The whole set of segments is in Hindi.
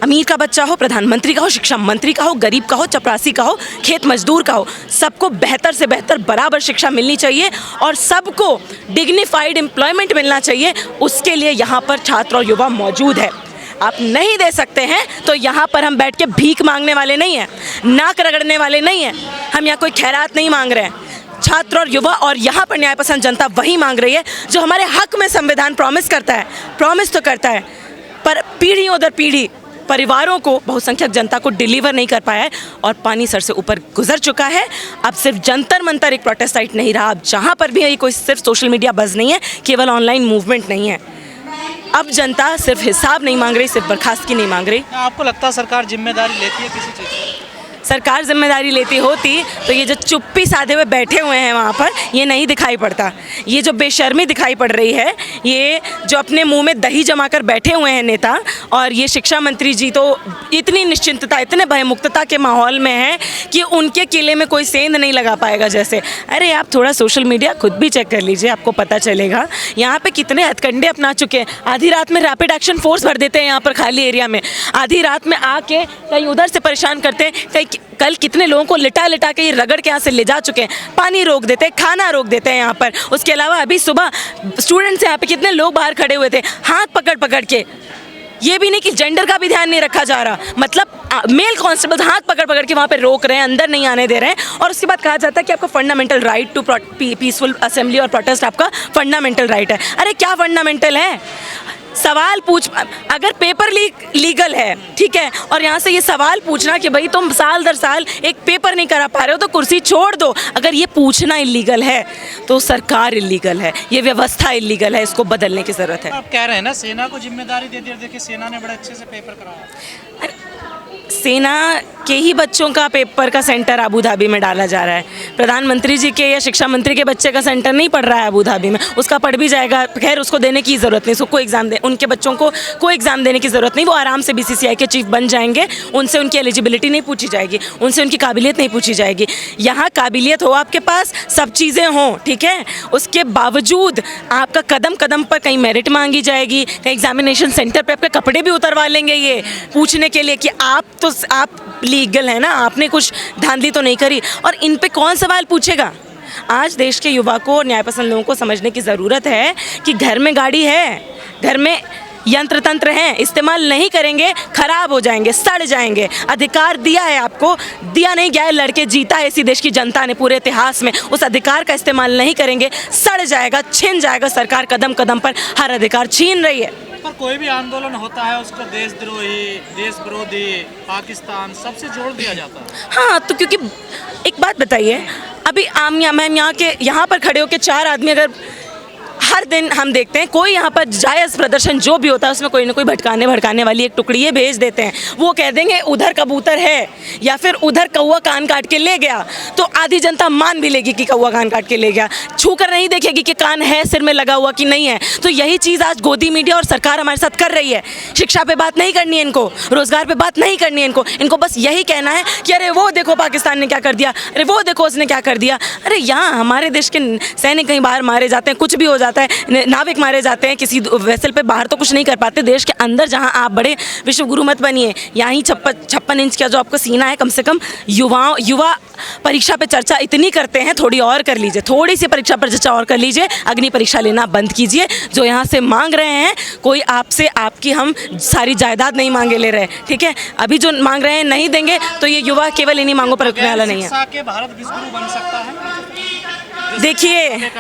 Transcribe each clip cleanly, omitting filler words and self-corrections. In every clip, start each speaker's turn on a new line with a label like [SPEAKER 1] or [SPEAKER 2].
[SPEAKER 1] अमीर का बच्चा हो, प्रधानमंत्री का हो, शिक्षा मंत्री का हो, गरीब का हो, चपरासी का हो, खेत मजदूर का हो, सबको बेहतर से बेहतर बराबर शिक्षा मिलनी चाहिए और सबको डिग्निफाइड एम्प्लॉयमेंट मिलना चाहिए। उसके लिए यहाँ पर छात्र और युवा मौजूद है। आप नहीं दे सकते हैं तो यहाँ पर हम बैठ के भीख मांगने वाले नहीं हैं, नाक रगड़ने वाले नहीं हैं, हम यहाँ कोई खैरात नहीं मांग रहे हैं। छात्र और युवा और यहाँ पर न्याय पसंद जनता वही मांग रही है जो हमारे हक में संविधान प्रॉमिस करता है। प्रॉमिस तो करता है पर पीढ़ियों दर पीढ़ी परिवारों को, बहुसंख्यक जनता को डिलीवर नहीं कर पाया है और पानी सर से ऊपर गुजर चुका है। अब सिर्फ जंतर मंतर एक प्रोटेस्ट साइट नहीं रहा, अब जहाँ पर भी है कोई सिर्फ सोशल मीडिया बज़ नहीं है, केवल ऑनलाइन मूवमेंट नहीं है। अब जनता सिर्फ हिसाब नहीं मांग रही, सिर्फ बर्खास्तगी नहीं मांग रही।
[SPEAKER 2] आपको लगता है सरकार जिम्मेदारी लेती है किसी चीज़ की?
[SPEAKER 1] सरकार जिम्मेदारी लेती होती तो ये जो चुप्पी साधे हुए बैठे हुए हैं वहाँ पर, ये नहीं दिखाई पड़ता। ये जो बेशर्मी दिखाई पड़ रही है, ये जो अपने मुंह में दही जमाकर बैठे हुए हैं नेता, और ये शिक्षा मंत्री जी तो इतनी निश्चिंतता, इतने भयमुक्तता के माहौल में है कि उनके किले में कोई सेंध नहीं लगा पाएगा जैसे। अरे आप थोड़ा सोशल मीडिया खुद भी चेक कर लीजिए, आपको पता चलेगा यहाँ पे कितने हथकंडे अपना चुके हैं। आधी रात में रैपिड एक्शन फोर्स भर देते हैं यहाँ पर खाली एरिया में, आधी रात में आके कहीं उधर से परेशान करते हैं, कहीं कल कितने लोगों को लिटा लिटा के ये रगड़ के यहाँ से ले जा चुके हैं। पानी रोक देते हैं, खाना रोक देते हैं यहाँ पर। उसके अलावा अभी सुबह स्टूडेंट्स यहाँ पे कितने लोग बाहर खड़े हुए थे हाथ पकड़ पकड़ के। ये भी नहीं कि जेंडर का भी ध्यान नहीं रखा जा रहा, मतलब मेल कांस्टेबल हाथ पकड़ पकड़ के वहाँ पे रोक रहे हैं, अंदर नहीं आने दे रहे हैं। और उसके बाद कहा जाता है कि आपका fundamental right to peaceful assembly और प्रोटेस्ट आपका फंडामेंटल राइट है। अरे क्या फंडामेंटल है? सवाल पूछ, अगर पेपर लीगल है ठीक है, और यहाँ से ये सवाल पूछना कि भाई तुम साल दर साल एक पेपर नहीं करा पा रहे हो तो कुर्सी छोड़ दो, अगर ये पूछना इलीगल है तो सरकार इलीगल है, ये व्यवस्था इलीगल है, इसको बदलने की ज़रूरत है।
[SPEAKER 2] आप कह रहे हैं ना सेना को जिम्मेदारी दे दी, देखिए सेना ने बड़े अच्छे से पेपर कराया।
[SPEAKER 1] सेना के ही बच्चों का पेपर का सेंटर अबू धाबी में डाला जा रहा है, प्रधानमंत्री जी के या शिक्षा मंत्री के बच्चे का सेंटर नहीं पढ़ रहा है अबू धाबी में। उसका पढ़ भी जाएगा, खैर उसको देने की ज़रूरत नहीं, उसको एग्ज़ाम दे, उनके बच्चों को कोई एग्ज़ाम देने की ज़रूरत नहीं, वो आराम से BCCI के चीफ बन जाएंगे, उनसे उनकी एलिजिबिलिटी नहीं पूछी जाएगी, उनसे उनकी काबिलियत नहीं पूछी जाएगी। यहाँ काबिलियत हो, आपके पास सब चीज़ें हों ठीक है, उसके बावजूद आपका कदम कदम पर कहीं मेरिट मांगी जाएगी, कहीं एग्जामिनेशन सेंटर पर आपके कपड़े भी उतरवा लेंगे ये पूछने के लिए कि आप लीगल है ना, आपने कुछ धांधली तो नहीं करी। और इन पे कौन सवाल पूछेगा? आज देश के युवा को, न्याय पसंद लोगों को समझने की ज़रूरत है कि घर में गाड़ी है, घर में यंत्र तंत्र हैं, इस्तेमाल नहीं करेंगे खराब हो जाएंगे, सड़ जाएंगे। अधिकार दिया है आपको, दिया नहीं गया है, लड़के जीता है इसी देश की जनता ने पूरे इतिहास में, उस अधिकार का इस्तेमाल नहीं करेंगे, सड़ जाएगा, छिन जाएगा। सरकार कदम कदम पर हर अधिकार छीन रही है।
[SPEAKER 2] पर कोई भी आंदोलन होता है उसको देशद्रोही, देश विरोधी, पाकिस्तान सबसे जोड़ दिया जाता है।
[SPEAKER 1] हाँ तो क्योंकि एक बात बताइए, अभी मैम यहाँ पर खड़े होकर 4 आदमी, अगर हर दिन हम देखते हैं कोई यहाँ पर जायज़ प्रदर्शन जो भी होता है उसमें कोई ना कोई भड़काने वाली एक टुकड़ी भेज देते हैं, वो कह देंगे उधर कबूतर है या फिर उधर कौवा कान काट के ले गया, तो आधी जनता मान भी लेगी कि कौवा कान काट के ले गया, छू कर नहीं देखेगी कि कान है सिर में लगा हुआ कि नहीं है। तो यही चीज़ आज गोदी मीडिया और सरकार हमारे साथ कर रही है। शिक्षा पे बात नहीं करनी है इनको, रोज़गार पे बात नहीं करनी है इनको बस यही कहना है कि अरे वो देखो पाकिस्तान ने क्या कर दिया, अरे वो देखो उसने क्या कर दिया। अरे यहाँ हमारे देश के सैनिक कहीं बाहर मारे जाते हैं, कुछ भी हो जाता है, नाविक मारे जाते हैं किसी वेसल पे, बाहर तो कुछ नहीं कर पाते। देश के अंदर जहां आप बड़े विश्व गुरु मत बनिए, यहाँ ही 56 इंच का जो आपका सीना है, कम से कम युवा परीक्षा पे चर्चा इतनी करते हैं, थोड़ी और कर लीजिए, थोड़ी सी परीक्षा पर चर्चा और कर लीजिए, अग्नि परीक्षा लेना बंद कीजिए। जो यहाँ से मांग रहे हैं, कोई आपसे आपकी हम सारी जायदाद नहीं मांगे ले रहे, ठीक है, अभी जो मांग रहे हैं नहीं देंगे तो ये युवा केवल इन्हीं मांगों पर रुकने वाला नहीं है।
[SPEAKER 2] भारत विश्व गुरु बन सकता है?
[SPEAKER 1] देखिए,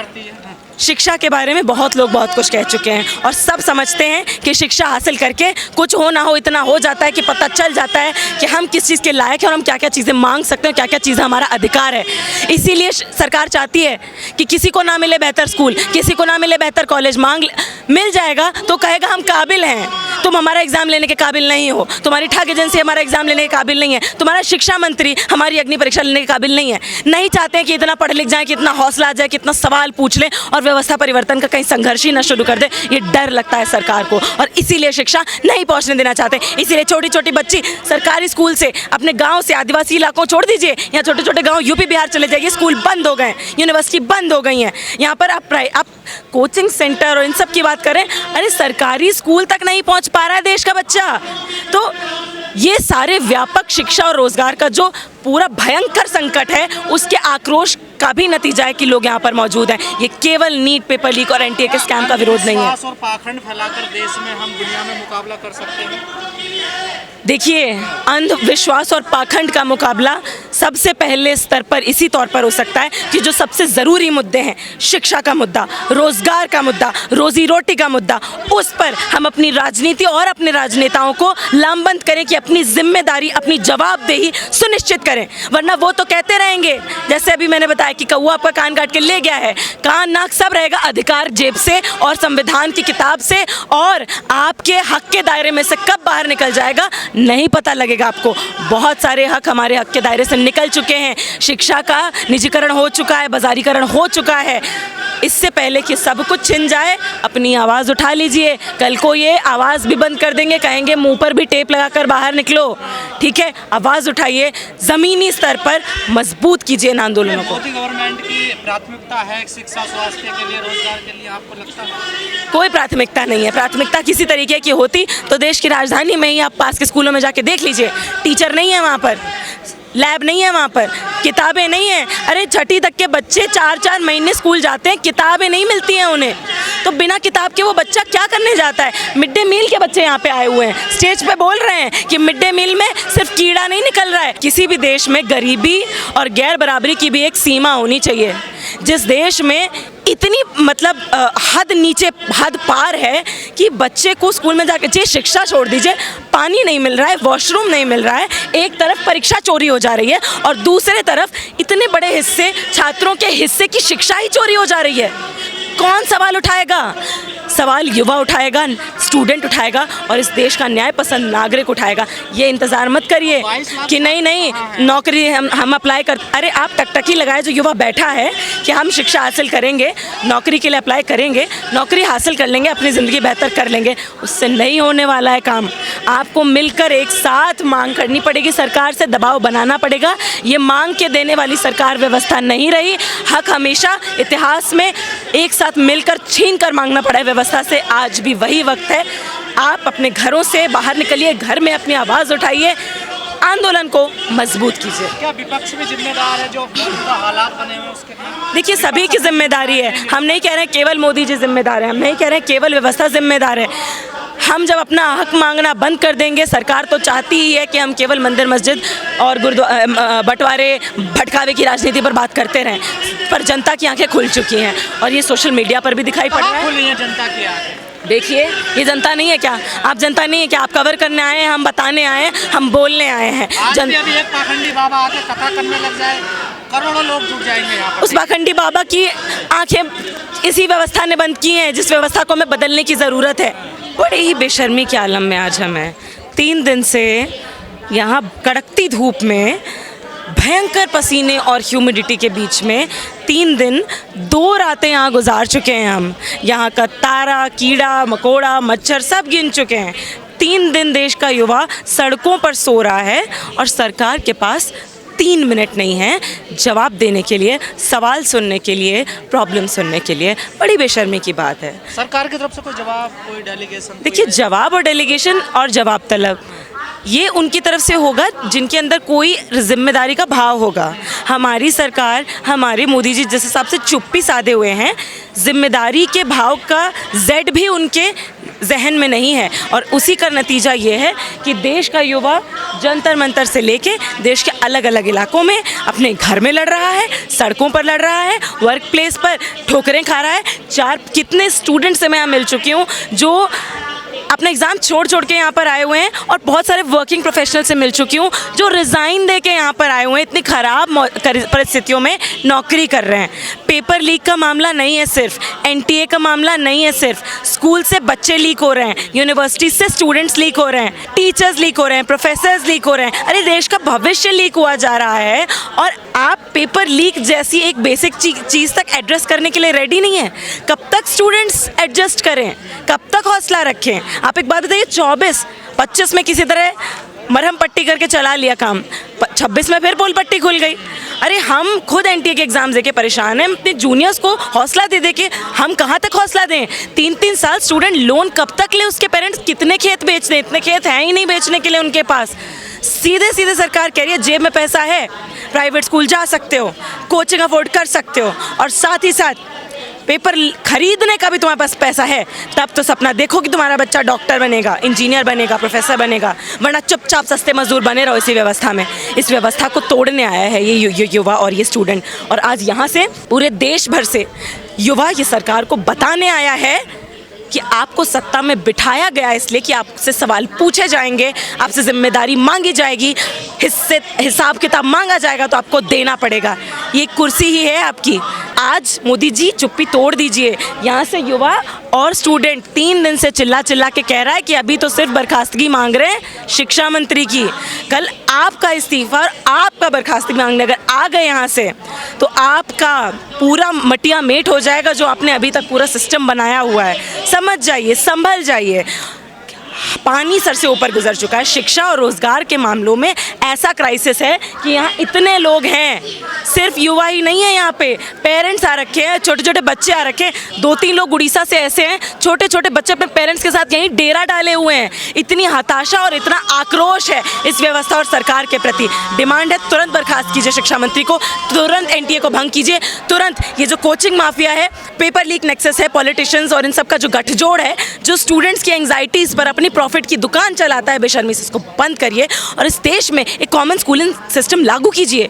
[SPEAKER 1] शिक्षा के बारे में बहुत लोग बहुत कुछ कह चुके हैं और सब समझते हैं कि शिक्षा हासिल करके कुछ हो ना हो इतना हो जाता है कि पता चल जाता है कि हम किस चीज़ के लायक हैं और हम क्या क्या चीज़ें मांग सकते हैं, क्या क्या चीज़ें हमारा अधिकार है। इसीलिए सरकार चाहती है कि किसी को ना मिले बेहतर स्कूल, किसी को ना मिले बेहतर कॉलेज, मिल जाएगा तो कहेगा हम काबिल हैं, तुम हमारा एग्ज़ाम लेने के काबिल नहीं हो, तुम्हारी ठग एजेंसी हमारा एग्ज़ाम लेने के काबिल नहीं है, तुम्हारा शिक्षा मंत्री हमारी अग्नि परीक्षा लेने के काबिल नहीं है। नहीं चाहते हैं कि इतना पढ़ लिख जाए, कि इतना हौसला आ जाए, कि इतना सवाल पूछ लें और व्यवस्था परिवर्तन का कहीं संघर्ष ही न शुरू कर दे। ये डर लगता है सरकार को और इसीलिए शिक्षा नहीं पहुंचने देना चाहते। इसीलिए छोटी छोटी बच्ची सरकारी स्कूल से अपने गांव से आदिवासी इलाकों छोड़ दीजिए, यहाँ छोटे छोटे गांव यूपी बिहार चले जाइए, स्कूल बंद हो गए, यूनिवर्सिटी बंद हो गई हैं। यहाँ पर आप कोचिंग सेंटर और इन सब की बात करें, अरे सरकारी स्कूल तक नहीं पहुँच पा रहा है देश का बच्चा, तो ये सारे व्यापक शिक्षा और रोजगार का जो पूरा भयंकर संकट है, उसके आक्रोश का भी नतीजा है कि लोग यहाँ पर मौजूद हैं। ये केवल नीट पेपर लीक और एनटीए के स्कैम का विरोध नहीं है।
[SPEAKER 2] विश्वास और पाखंड फैलाकर देश में हम दुनिया में मुकाबला कर सकते हैं।
[SPEAKER 1] देखिए, अंधविश्वास और पाखंड का मुकाबला सबसे पहले स्तर पर इसी तौर पर हो सकता है कि जो सबसे ज़रूरी मुद्दे हैं, शिक्षा का मुद्दा, रोज़गार का मुद्दा, रोज़ी रोटी का मुद्दा, उस पर हम अपनी राजनीति और अपने राजनेताओं को लामबंद करें कि अपनी जिम्मेदारी, अपनी जवाबदेही सुनिश्चित करें। वरना वो तो कहते रहेंगे, जैसे अभी मैंने बताया कि कौवा आपका कान काट के ले गया है, कान नाक सब रहेगा, अधिकार जेब से और संविधान की किताब से, और आपके हक के दायरे में से कब बाहर निकल जाएगा नहीं पता लगेगा आपको। बहुत सारे हक हमारे हक के दायरे से निकल चुके हैं। शिक्षा का निजीकरण हो चुका है, बाजारीकरण हो चुका है। इससे पहले कि सब कुछ छिन जाए, अपनी आवाज़ उठा लीजिए। कल को ये आवाज़ भी बंद कर देंगे, कहेंगे मुंह पर भी टेप लगाकर बाहर निकलो। ठीक है, आवाज़ उठाइए, ज़मीनी स्तर पर मजबूत कीजिए इन आंदोलनों को।
[SPEAKER 2] मोदी गवर्नमेंट की प्राथमिकता है शिक्षा, स्वास्थ्य के लिए, रोजगार के लिए, आपको लगता है?
[SPEAKER 1] कोई प्राथमिकता नहीं है। प्राथमिकता किसी तरीके की होती तो देश की राजधानी में ही आप पास के स्कूलों में जाके देख लीजिए, टीचर नहीं है वहाँ पर, लैब नहीं है वहाँ पर, किताबें नहीं हैं। अरे छठी तक के बच्चे 4-4 महीने स्कूल जाते हैं, किताबें नहीं मिलती हैं उन्हें। तो बिना किताब के वो बच्चा क्या करने जाता है? मिड डे मील के बच्चे यहाँ पे आए हुए हैं, स्टेज पे बोल रहे हैं कि मिड डे मील में सिर्फ कीड़ा नहीं निकल रहा है। किसी भी देश में गरीबी और गैर बराबरी की भी एक सीमा होनी चाहिए। जिस देश में इतनी मतलब हद नीचे हद पार है कि बच्चे को स्कूल में जाकर, जी शिक्षा छोड़ दीजिए, पानी नहीं मिल रहा है, वॉशरूम नहीं मिल रहा है, एक तरफ परीक्षा चोरी हो जा रही है और दूसरे तरफ इतने बड़े हिस्से छात्रों के हिस्से की शिक्षा ही चोरी हो जा रही है। कौन सवाल उठाएगा? सवाल युवा उठाएगा, स्टूडेंट उठाएगा और इस देश का न्याय पसंद नागरिक उठाएगा। ये इंतज़ार मत करिए कि नहीं नौकरी हम अप्लाई कर, अरे आप टकटकी लगाए जो युवा बैठा है कि हम शिक्षा हासिल करेंगे, नौकरी के लिए अप्लाई करेंगे, नौकरी हासिल कर लेंगे, अपनी ज़िंदगी बेहतर कर लेंगे, उससे नहीं होने वाला है काम। आपको मिलकर एक साथ मांग करनी पड़ेगी, सरकार से दबाव बनाना पड़ेगा। ये मांग के देने वाली सरकार व्यवस्था नहीं रही। हक हमेशा इतिहास में एक साथ मिलकर छीन कर मांगना पड़ा है व्यवस्था से। आज भी वही वक्त है। आप अपने घरों से बाहर निकलिए, घर में अपनी आवाज़ उठाइए, आंदोलन को मजबूत कीजिए।
[SPEAKER 2] क्या विपक्ष भी जिम्मेदार है जो हालात बने हुए उसके लिए?
[SPEAKER 1] देखिए, सभी की जिम्मेदारी है। हम नहीं कह रहे हैं केवल मोदी जी जिम्मेदार हैं, हम नहीं कह रहे हैं केवल व्यवस्था जिम्मेदार है। हम जब अपना हक मांगना बंद कर देंगे, सरकार तो चाहती ही है कि हम केवल मंदिर मस्जिद और बंटवारे भटकावे की राजनीति पर बात करते रहें, पर जनता की आंखें खुल चुकी हैं और ये सोशल मीडिया पर भी दिखाई पड़ रहा है।
[SPEAKER 2] खुली है जनता की आंखें।
[SPEAKER 1] देखिए, ये जनता नहीं है क्या? आप जनता नहीं है क्या? आप कवर करने आए हैं, हम बताने आए हैं, हम बोलने आए हैं।
[SPEAKER 2] अभी एक पाखंडी बाबा आके कथा करने लग जाए, करोड़ों लोग जुट जाएंगे यहाँ पर।
[SPEAKER 1] उस पाखंडी बाबा की आंखें इसी व्यवस्था ने बंद की हैं, जिस व्यवस्था को हमें बदलने की ज़रूरत है। बड़ी ही बेशर्मी के आलम में आज हम हैं। 3 दिन से यहाँ कड़कती धूप में, भयंकर पसीने और ह्यूमिडिटी के बीच में 3 दिन 2 रातें यहाँ गुजार चुके हैं हम। यहाँ का तारा, कीड़ा मकोड़ा, मच्छर सब गिन चुके हैं। 3 दिन देश का युवा सड़कों पर सो रहा है और सरकार के पास 3 मिनट नहीं है जवाब देने के लिए, सवाल सुनने के लिए, प्रॉब्लम सुनने के लिए। बड़ी बेशर्मी की बात है।
[SPEAKER 2] सरकार की तरफ से कोई जवाब, कोई डेलीगेशन?
[SPEAKER 1] देखिए, जवाब और डेलीगेशन और जवाब तलब ये उनकी तरफ से होगा जिनके अंदर कोई जिम्मेदारी का भाव होगा। हमारी सरकार, हमारे मोदी जी जिस हिसाब से चुप्पी साधे हुए हैं, जिम्मेदारी के भाव का जेड भी उनके जहन में नहीं है और उसी का नतीजा ये है कि देश का युवा जंतर मंतर से लेके देश के अलग अलग इलाकों में अपने घर में लड़ रहा है, सड़कों पर लड़ रहा है, वर्क प्लेस पर ठोकरें खा रहा है। कितने स्टूडेंट से मैं यहाँ मिल चुकी हूँ जो अपना एग्ज़ाम छोड़ के यहाँ पर आए हुए हैं और बहुत सारे वर्किंग प्रोफेशनल से मिल चुकी हूँ जो रिज़ाइन दे के यहाँ पर आए हुए हैं, इतनी ख़राब परिस्थितियों में नौकरी कर रहे हैं। पेपर लीक का मामला नहीं है सिर्फ, एनटीए का मामला नहीं है सिर्फ, स्कूल से बच्चे लीक हो रहे हैं, यूनिवर्सिटी से स्टूडेंट्स लीक हो रहे हैं, टीचर्स लीक हो रहे हैं, प्रोफेसर्स लीक हो रहे हैं। अरे देश का भविष्य लीक हुआ जा रहा है और आप पेपर लीक जैसी एक बेसिक चीज़ तक एड्रेस करने के लिए रेडी नहीं है। कब तक स्टूडेंट्स एडजस्ट करें? कब तक हौसला रखें? आप एक बात बताइए, 24-25 में किसी तरह मरहम पट्टी करके चला लिया काम, 26 में फिर पोल पट्टी खुल गई। अरे हम खुद एनटीए के एग्जाम देके परेशान हैं, अपने जूनियर्स को हौसला दे दे के हम कहाँ तक हौसला दें। 3-3 साल स्टूडेंट लोन कब तक ले, उसके पेरेंट्स कितने खेत बेच दें, इतने खेत हैं ही नहीं बेचने के लिए उनके पास। सीधे सीधे सरकार कह रही है जेब में पैसा है, प्राइवेट स्कूल जा सकते हो, कोचिंग अफोर्ड कर सकते हो, और साथ ही साथ पेपर खरीदने का भी तुम्हारे पास पैसा है, तब तो सपना देखो कि तुम्हारा बच्चा डॉक्टर बनेगा, इंजीनियर बनेगा, प्रोफेसर बनेगा, वरना चुपचाप सस्ते मजदूर बने रहो इसी व्यवस्था में। इस व्यवस्था को तोड़ने आया है ये युवा और ये स्टूडेंट, और आज यहाँ से पूरे देश भर से युवा ये सरकार को बताने आया है कि आपको सत्ता में बिठाया गया इसलिए कि आपसे सवाल पूछे जाएंगे, आपसे जिम्मेदारी मांगी जाएगी, हिसाब किताब मांगा जाएगा तो आपको देना पड़ेगा। ये कुर्सी ही है आपकी। आज मोदी जी चुप्पी तोड़ दीजिए। यहाँ से युवा और स्टूडेंट 3 दिन से चिल्ला चिल्ला के कह रहा है कि अभी तो सिर्फ बर्खास्तगी मांग रहे हैं शिक्षा मंत्री की। कल आपका इस्तीफा और आपका बर्खास्तगी मांगने अगर आ गए यहाँ से तो आपका पूरा मटिया मेट हो जाएगा जो आपने अभी तक पूरा सिस्टम बनाया हुआ है। समझ जाइए, संभल जाइए। पानी सर से ऊपर गुजर चुका है। शिक्षा और रोजगार के मामलों में ऐसा क्राइसिस है कि यहाँ इतने लोग हैं, सिर्फ युवा ही नहीं है, यहाँ पे पेरेंट्स आ रखे हैं, छोटे छोटे बच्चे आ रखे हैं। 2-3 लोग उड़ीसा से ऐसे हैं, छोटे छोटे बच्चे अपने पेरेंट्स के साथ यहीं डेरा डाले हुए हैं। इतनी हताशा और इतना आक्रोश है इस व्यवस्था और सरकार के प्रति। डिमांड है तुरंत बर्खास्त कीजिए शिक्षा मंत्री को, तुरंत एनटीए को भंग कीजिए, तुरंत ये जो कोचिंग माफिया है, पेपर लीक नेक्सस है, पॉलिटिशियंस और इन सब का जो गठजोड़ है, जो स्टूडेंट्स की एंग्जाइटीज़ पर अपनी प्रॉफिट की दुकान चलाता है बेशर्मी से, इसको बंद करिए और इस देश में एक कॉमन स्कूलिंग सिस्टम लागू कीजिए।